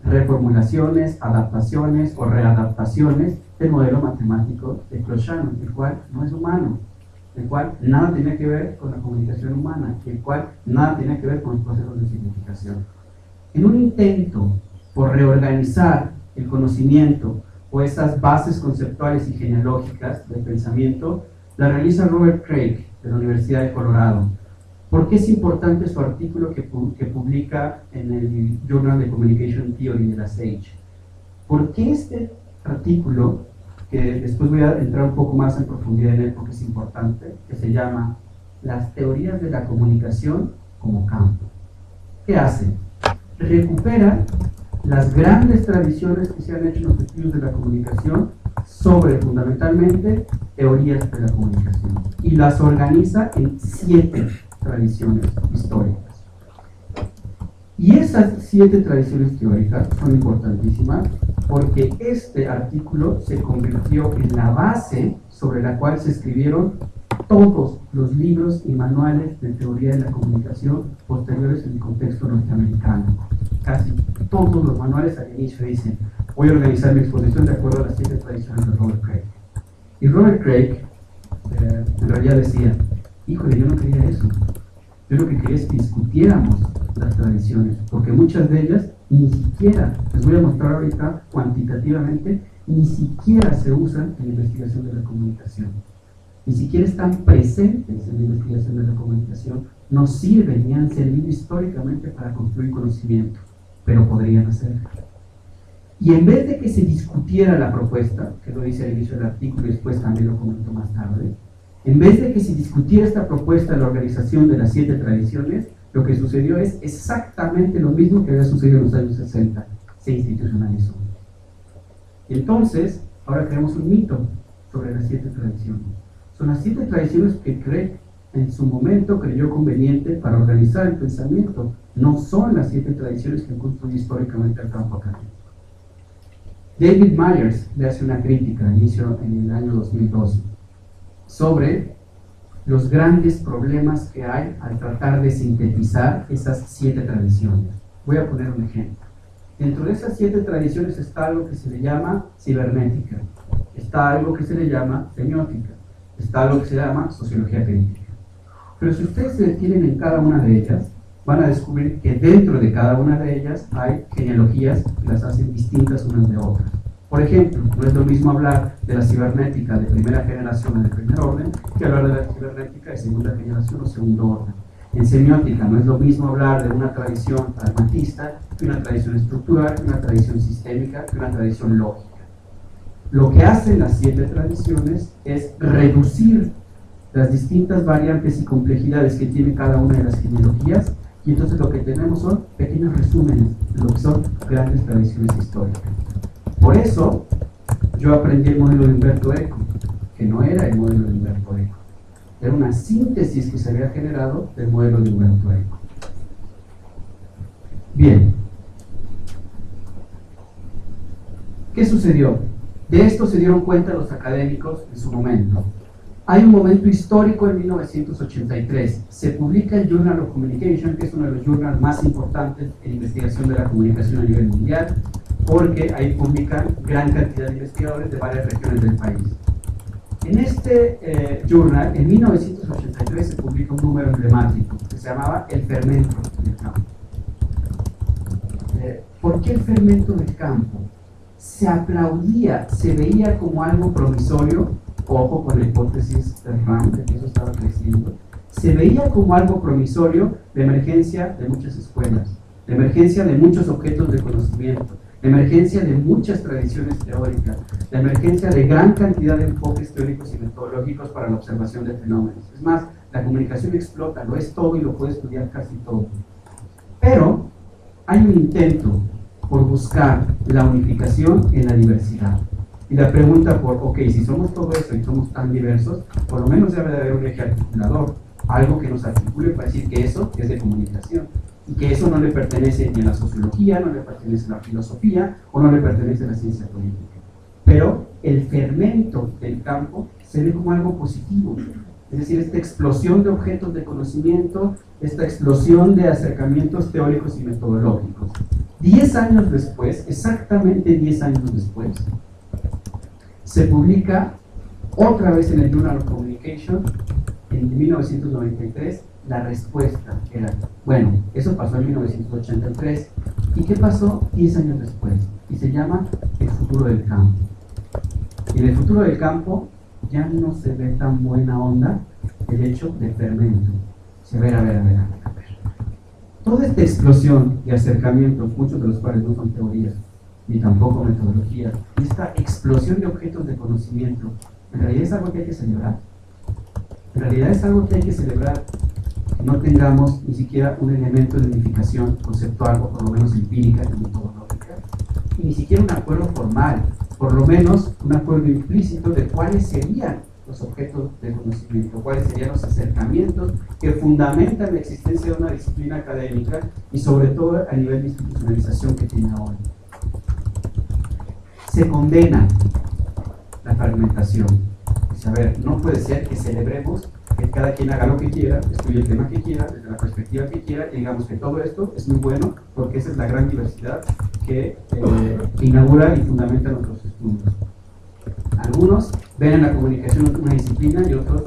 reformulaciones, adaptaciones o readaptaciones del modelo matemático de Claude Shannon, el cual no es humano, el cual nada tiene que ver con la comunicación humana, el cual nada tiene que ver con los procesos de significación. En un intento por reorganizar el conocimiento o esas bases conceptuales y genealógicas del pensamiento, la realiza Robert Craig de la Universidad de Colorado. ¿Por qué es importante su artículo que publica en el Journal of Communication Theory de la SAGE? Porque este artículo, que después voy a entrar un poco más en profundidad en él porque es importante, que se llama Las teorías de la comunicación como campo. ¿Qué hace? Recupera las grandes tradiciones que se han hecho en los estudios de la comunicación sobre, fundamentalmente, teorías de la comunicación y las organiza en 7 tradiciones históricas. Y esas 7 tradiciones teóricas son importantísimas porque este artículo se convirtió en la base sobre la cual se escribieron todos los libros y manuales de teoría de la comunicación posteriores en el contexto norteamericano. Casi todos los manuales al inicio dicen: voy a organizar mi exposición de acuerdo a las 7 tradiciones de Robert Craig. Y Robert Craig en realidad decía: híjole, yo no quería eso. Yo lo que quería es que discutiéramos las tradiciones, porque muchas de ellas ni siquiera, les voy a mostrar ahorita cuantitativamente, ni siquiera se usan en la investigación de la comunicación. Ni siquiera están presentes en la investigación de la comunicación, no sirven ni han servido históricamente para construir conocimiento, pero podrían hacerlo. Y en vez de que se discutiera la propuesta, que lo dice al inicio del artículo y después también lo comento más tarde, en vez de que se discutiera esta propuesta de la organización de las 7 tradiciones, lo que sucedió es exactamente lo mismo que había sucedido en los años 60, se institucionalizó. Y entonces, ahora creamos un mito sobre las 7 tradiciones. Son las 7 tradiciones que Craig en su momento creyó conveniente para organizar el pensamiento, no son las 7 tradiciones que han construido históricamente el campo académico. David Myers le hace una crítica al inicio en el año 2012 sobre los grandes problemas que hay al tratar de sintetizar esas 7 tradiciones. Voy a poner un ejemplo. Dentro de esas 7 tradiciones está algo que se le llama cibernética, está algo que se le llama semiótica, está algo que se llama sociología crítica. Pero si ustedes se detienen en cada una de ellas, van a descubrir que dentro de cada una de ellas hay genealogías que las hacen distintas unas de otras. Por ejemplo, no es lo mismo hablar de la cibernética de primera generación o de primer orden que hablar de la cibernética de segunda generación o segundo orden. En semiótica no es lo mismo hablar de una tradición pragmatista que una tradición estructural, que una tradición sistémica, que una tradición lógica. Lo que hacen las 7 tradiciones es reducir las distintas variantes y complejidades que tiene cada una de las genealogías, y entonces lo que tenemos son pequeños resúmenes de lo que son grandes tradiciones históricas. Por eso yo aprendí el modelo de Umberto Eco, que no era el modelo de Umberto Eco, era una síntesis que se había generado del modelo de Umberto Eco. Bien, ¿qué sucedió? De esto se dieron cuenta los académicos en su momento. Hay un momento histórico en 1983. Se publica el Journal of Communication, que es uno de los journals más importantes en investigación de la comunicación a nivel mundial, porque ahí publican gran cantidad de investigadores de varias regiones del país. En este journal, en 1983, se publica un número emblemático que se llamaba El fermento del campo. ¿Por qué el fermento del campo? Se aplaudía, se veía como algo promisorio, ojo con la hipótesis de Rand, de que eso estaba creciendo, se veía como algo promisorio de emergencia de muchas escuelas, de emergencia de muchos objetos de conocimiento, de emergencia de muchas tradiciones teóricas, de emergencia de gran cantidad de enfoques teóricos y metodológicos para la observación de fenómenos. Es más, la comunicación explota, lo es todo y lo puede estudiar casi todo. Pero hay un intento por buscar la unificación en la diversidad. Y la pregunta por, ok, si somos todo eso y somos tan diversos, por lo menos debe de haber un eje articulador, algo que nos articule para decir que eso es de comunicación, y que eso no le pertenece ni a la sociología, no le pertenece a la filosofía, o no le pertenece a la ciencia política. Pero el fermento del campo se ve como algo positivo, es decir, esta explosión de objetos de conocimiento, esta explosión de acercamientos teóricos y metodológicos. 10 años después, exactamente 10 años después, se publica otra vez en el Journal of Communication, en 1993, la respuesta era, bueno, eso pasó en 1983, ¿y qué pasó 10 años después? Y se llama el futuro del campo. Y en el futuro del campo ya no se ve tan buena onda el hecho de fermento. A ver. Toda esta explosión de acercamientos, muchos de los cuales no son teorías, ni tampoco metodologías, y esta explosión de objetos de conocimiento, en realidad es algo que hay que celebrar. En realidad es algo que hay que celebrar, que no tengamos ni siquiera un elemento de unificación conceptual, o por lo menos empírica y metodológica, y ni siquiera un acuerdo formal, por lo menos un acuerdo implícito de cuáles serían los objetos de conocimiento, cuáles serían los acercamientos que fundamentan la existencia de una disciplina académica y sobre todo a nivel de institucionalización que tiene ahora. Se condena la fragmentación. A ver, no puede ser que celebremos que cada quien haga lo que quiera, estudie el tema que quiera, desde la perspectiva que quiera, y digamos que todo esto es muy bueno porque esa es la gran diversidad que inaugura y fundamenta nuestros estudios. Algunos ven en la comunicación una disciplina y otros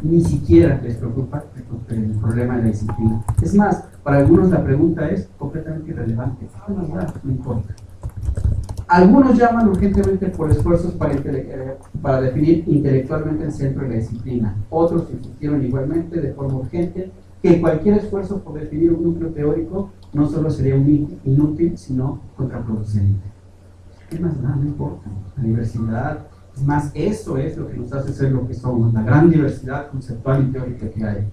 ni siquiera les preocupa el problema de la disciplina. Es más, para algunos la pregunta es completamente irrelevante. No importa. Algunos llaman urgentemente por esfuerzos para definir intelectualmente el centro de la disciplina. Otros insistieron igualmente de forma urgente que cualquier esfuerzo por definir un núcleo teórico no solo sería inútil, sino contraproducente. ¿Qué más da? No importa. La diversidad, es más, eso es lo que nos hace ser lo que somos, la gran diversidad conceptual y teórica que hay.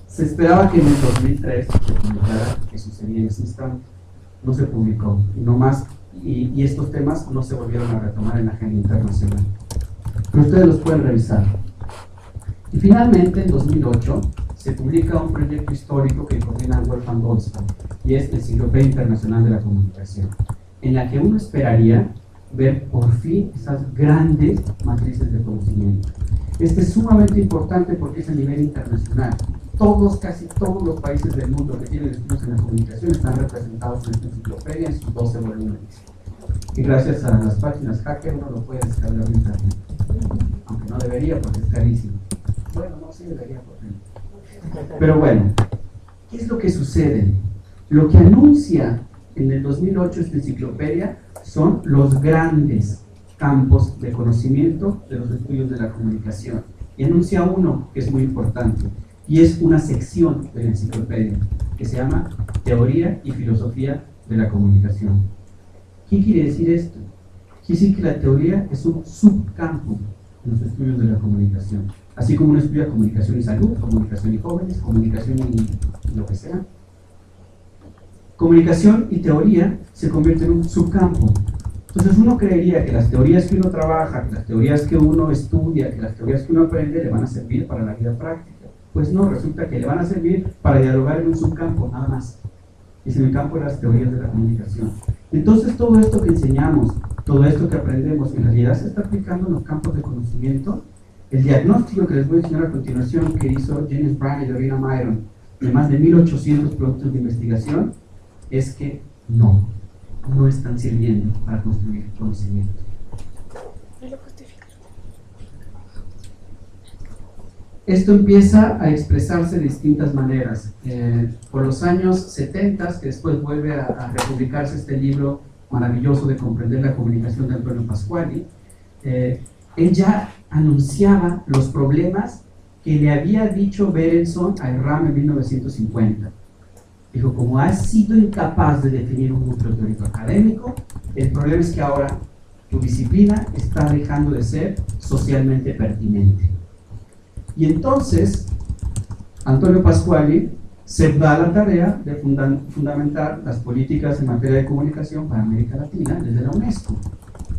Se esperaba que en el 2003 se publicara, que sucedía en ese instante. No se publicó, y no más. Y estos temas no se volvieron a retomar en la agenda internacional. Pero ustedes los pueden revisar. Y finalmente, en 2008, se publica un proyecto histórico que coordina Wolfgang Goldstein, y es la Enciclopedia Internacional de la Comunicación, en la que uno esperaría ver por fin esas grandes matrices de conocimiento. Este es sumamente importante porque es a nivel internacional. Casi todos los países del mundo que tienen estudios en la comunicación están representados en esta enciclopedia en sus 12 volúmenes. Y gracias a las páginas hacker uno lo puede descargar de internet. Aunque no debería porque es carísimo. Bueno, no, sí debería porque... Pero bueno, ¿qué es lo que sucede? Lo que anuncia en el 2008 esta enciclopedia son los grandes campos de conocimiento de los estudios de la comunicación. Y anuncia uno que es muy importante. Y es una sección de la enciclopedia que se llama Teoría y Filosofía de la Comunicación. ¿Qué quiere decir esto? Quiere decir que la teoría es un subcampo en los estudios de la comunicación. Así como uno estudia comunicación y salud, comunicación y jóvenes, comunicación y lo que sea. Comunicación y teoría se convierten en un subcampo. Entonces uno creería que las teorías que uno trabaja, que las teorías que uno estudia, que las teorías que uno aprende le van a servir para la vida práctica. Pues no, resulta que le van a servir para dialogar en un subcampo, nada más. Es en el campo de las teorías de la comunicación. Entonces todo esto que enseñamos, todo esto que aprendemos, en realidad se está aplicando en los campos de conocimiento. El diagnóstico que les voy a enseñar a continuación, que hizo James Brown y Dorina Myron, de más de 1800 productos de investigación, es que no están sirviendo para construir conocimiento. Esto empieza a expresarse de distintas maneras. Por los años 70, que después vuelve a republicarse este libro maravilloso de comprender la comunicación de Antonio Pasquali, él ya anunciaba los problemas que le había dicho Berenson a Erram en 1950. Dijo, como has sido incapaz de definir un núcleo teórico académico, el problema es que ahora tu disciplina está dejando de ser socialmente pertinente. Y entonces, Antonio Pasquali se da la tarea de fundamentar las políticas en materia de comunicación para América Latina desde la UNESCO.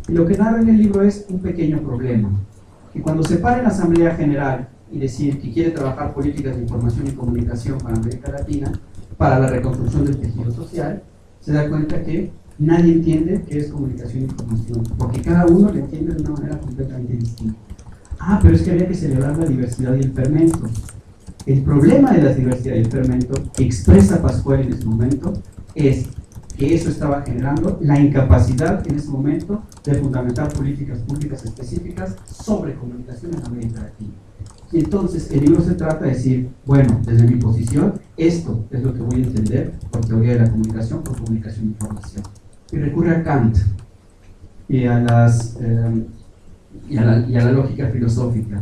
Y lo que narra en el libro es un pequeño problema, que cuando se para en la Asamblea General y decir que quiere trabajar políticas de información y comunicación para América Latina, para la reconstrucción del tejido social, se da cuenta que nadie entiende qué es comunicación e información, porque cada uno le entiende de una manera completamente distinta. Pero es que había que celebrar la diversidad y el fermento. El problema de la diversidad y el fermento que expresa Pasquali en ese momento es que eso estaba generando la incapacidad en ese momento de fundamentar políticas públicas específicas sobre comunicación en América Latina. Y entonces el libro se trata de decir, bueno, desde mi posición, esto es lo que voy a entender por teoría de la comunicación, por comunicación e información. Y recurre a Kant y a la lógica filosófica,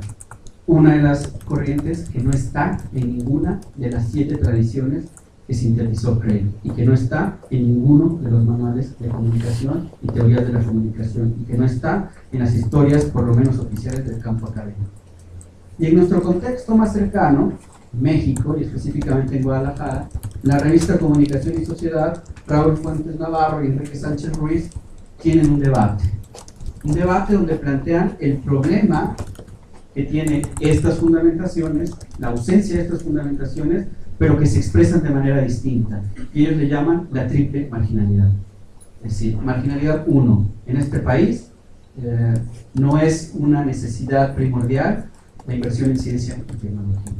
una de las corrientes que no está en ninguna de las 7 tradiciones que sintetizó Craig y que no está en ninguno de los manuales de comunicación y teorías de la comunicación y que no está en las historias, por lo menos oficiales, del campo académico. Y en nuestro contexto más cercano, México y específicamente en Guadalajara, la revista Comunicación y Sociedad, Raúl Fuentes Navarro y Enrique Sánchez Ruiz tienen un debate donde plantean el problema que tiene estas fundamentaciones, la ausencia de estas fundamentaciones, pero que se expresan de manera distinta. Y ellos le llaman la triple marginalidad. Es decir, marginalidad 1, en este país no es una necesidad primordial la inversión en ciencia y tecnología.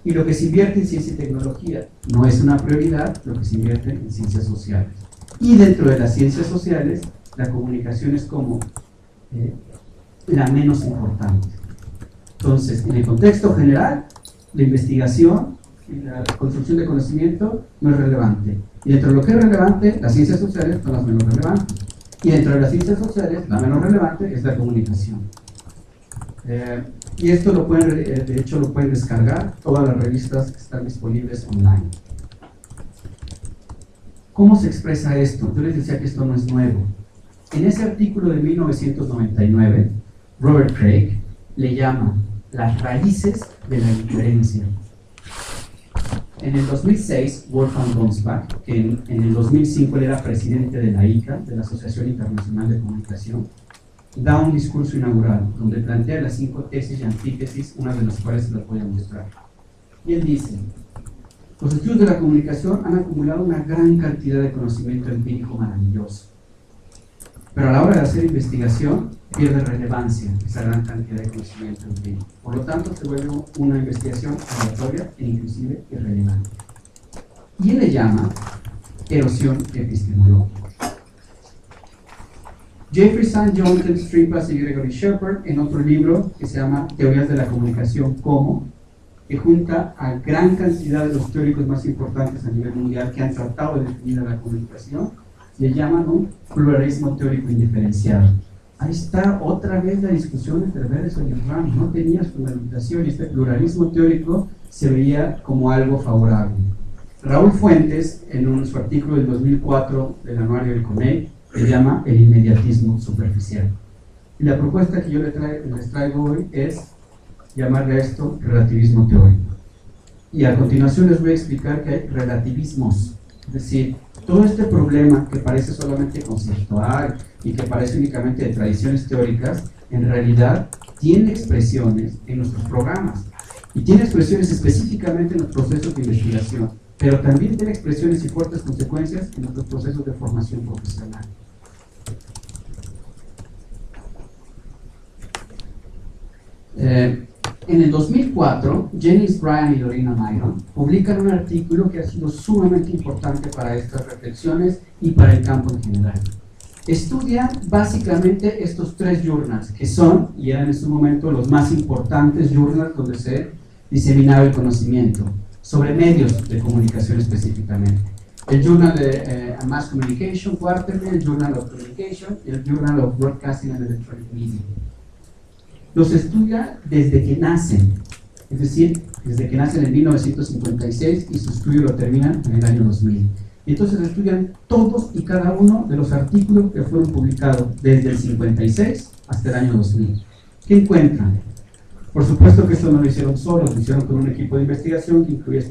Y lo que se invierte en ciencia y tecnología no es una prioridad lo que se invierte en ciencias sociales. Y dentro de las ciencias sociales, la comunicación es como la menos importante. Entonces, en el contexto general, la investigación y la construcción de conocimiento no es relevante. Y dentro de lo que es relevante, las ciencias sociales son las menos relevantes. Y dentro de las ciencias sociales, la menos relevante es la comunicación. Y esto lo pueden, de hecho, lo pueden descargar todas las revistas que están disponibles online. ¿Cómo se expresa esto? Yo les decía que esto no es nuevo. En ese artículo de 1999, Robert Craig le llama las raíces de la indiferencia. En el 2006, Wolfgang Bonsbach, que en el 2005 él era presidente de la ICA, de la Asociación Internacional de Comunicación, da un discurso inaugural donde plantea las 5 tesis y antítesis, una de las cuales se las voy a mostrar. Y él dice: los estudios de la comunicación han acumulado una gran cantidad de conocimiento empírico maravilloso, pero a la hora de hacer investigación pierde relevancia esa gran cantidad de conocimiento empírico. Por lo tanto, se vuelve una investigación aleatoria e inclusive irrelevante. Y él le llama erosión epistemológica. Jeffrey St. John, Tim Stripas y Gregory Shepard, en otro libro que se llama Teorías de la Comunicación, que junta a gran cantidad de los teóricos más importantes a nivel mundial que han tratado de definir a la comunicación, le llaman un pluralismo teórico indiferenciado. Ahí está otra vez la discusión entre Bessel y Rand, no tenía fundamentación y este pluralismo teórico se veía como algo favorable. Raúl Fuentes, en su artículo del 2004 del anuario del CONEI, le llama el inmediatismo superficial. Y la propuesta que yo les traigo hoy es llamarle a esto relativismo teórico. Y a continuación les voy a explicar que hay relativismos, es decir, todo este problema que parece solamente conceptual y que parece únicamente de tradiciones teóricas, en realidad tiene expresiones en nuestros programas y tiene expresiones específicamente en los procesos de investigación, pero también tiene expresiones y fuertes consecuencias en nuestros procesos de formación profesional. En el 2004, Jennings Bryan y Lorena Myron publican un artículo que ha sido sumamente importante para estas reflexiones y para el campo en general. Estudian básicamente estos 3 journals, que son, y eran en su momento, los más importantes journals donde se diseminaba el conocimiento, sobre medios de comunicación específicamente. El Journal de Mass Communication Quarterly, el Journal of Communication y el Journal of Broadcasting and Electronic Media. Los estudia desde que nacen, es decir, desde que nacen en 1956 y su estudio lo terminan en el año 2000. Y entonces estudian todos y cada uno de los artículos que fueron publicados desde el 56 hasta el año 2000. ¿Qué encuentran? Por supuesto que esto no lo hicieron solos, lo hicieron con un equipo de investigación que incluye